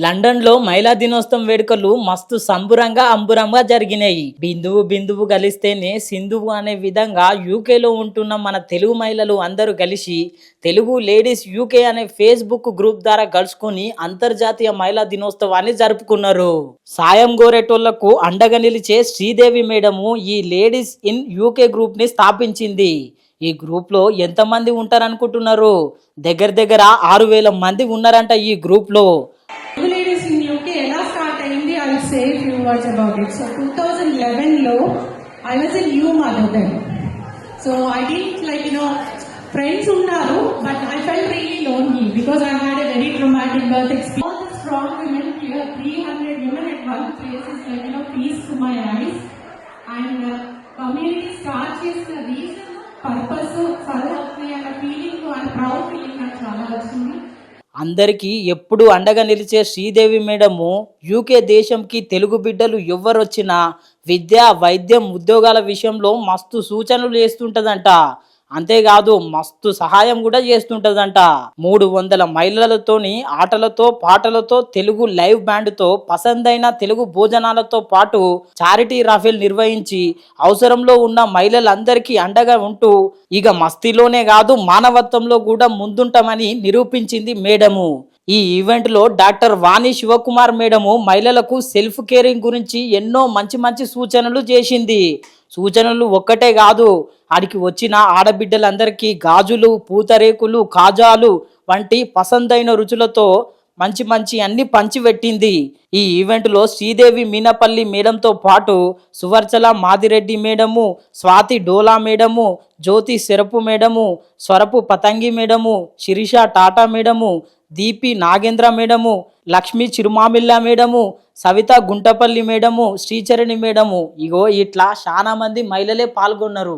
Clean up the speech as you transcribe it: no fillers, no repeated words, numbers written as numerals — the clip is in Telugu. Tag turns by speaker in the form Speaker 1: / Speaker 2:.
Speaker 1: లండన్ లో మహిళా దినోత్సవం వేడుకలు మస్తు సంబురంగా అంబురంగా జరిగినాయి. బిందువు బిందువు కలిస్తేనే సింధువు అనే విధంగా యూకేలో ఉంటున్న మన తెలుగు మహిళలు అందరూ కలిసి తెలుగు లేడీస్ యూకే అనే ఫేస్బుక్ గ్రూప్ ద్వారా కలుసుకొని అంతర్జాతీయ మహిళా దినోత్సవాన్ని జరుపుకున్నారు. సాయం గోరేటోళ్లకు అండగా నిలిచే శ్రీదేవి మేడము ఈ లేడీస్ ఇన్ యూకే గ్రూప్ ని స్థాపించింది. ఈ గ్రూప్ లో ఎంతమంది ఉంటారనుకుంటున్నారు? దగ్గర దగ్గర 6,000 మంది ఉన్నారంట ఈ గ్రూప్ లో.
Speaker 2: Ladies in UK ఎలా స్టార్ట్ అయింది, I will say a few words about it. So 2011 లో I was in new mother then. So I didn't friends ఉన్నారు, but I felt really lonely because I had a very traumatic birth experience. All the strong women here, 300 women at one place is peace to my eyes. And community start చేసిన reason, purpose, follow up and feeling and proud feeling నాకు చాలా వచ్చింది.
Speaker 1: అందరికీ ఎప్పుడు అండగా నిలిచే శ్రీదేవి మేడము యూకే దేశంకి తెలుగు బిడ్డలు ఎవ్వరొచ్చినా విద్య, వైద్యం, ఉద్యోగాల విషయంలో మస్తు సూచనలు చేస్తుంటదంట. అంతేకాదు మస్తు సహాయం కూడా చేస్తుంటదంట. 300 మహిళలతోని ఆటలతో పాటలతో తెలుగు లైవ్ బ్యాండ్తో పసందైన తెలుగు భోజనాలతో పాటు చారిటీ రాఫెల్ నిర్వహించి అవసరంలో ఉన్న మహిళలందరికీ అండగా ఉంటూ ఇక మస్తీలోనే కాదు మానవత్వంలో కూడా ముందుంటామని నిరూపించింది మేడము. ఈ ఈవెంట్ లో డాక్టర్ వాణి శివకుమార్ మేడము మహిళలకు సెల్ఫ్ కేరింగ్ గురించి ఎన్నో మంచి సూచనలు చేసింది. సూచనలు ఒక్కటే కాదు, ఆడికి వచ్చిన ఆడబిడ్డలందరికీ గాజులు, పూతరేకులు, కాజాలు వంటి పసందైన రుచులతో మంచి అన్ని పంచిపెట్టింది. ఈ ఈవెంట్ లో శ్రీదేవి మీనపల్లి మేడంతో పాటు Suvarchala Madireddy madam, Swathi Dola madam, Jyothi Serapu madam, Swarapu Pathangi madam, Sirisha Tata madam, Deepi Nagendra madam, Lakshmi Chirumamilla madam, Savitha Guntapalli madam, Sricharani madam, ఇగో ఇట్లా చాలా మంది మహిళలే పాల్గొన్నారు.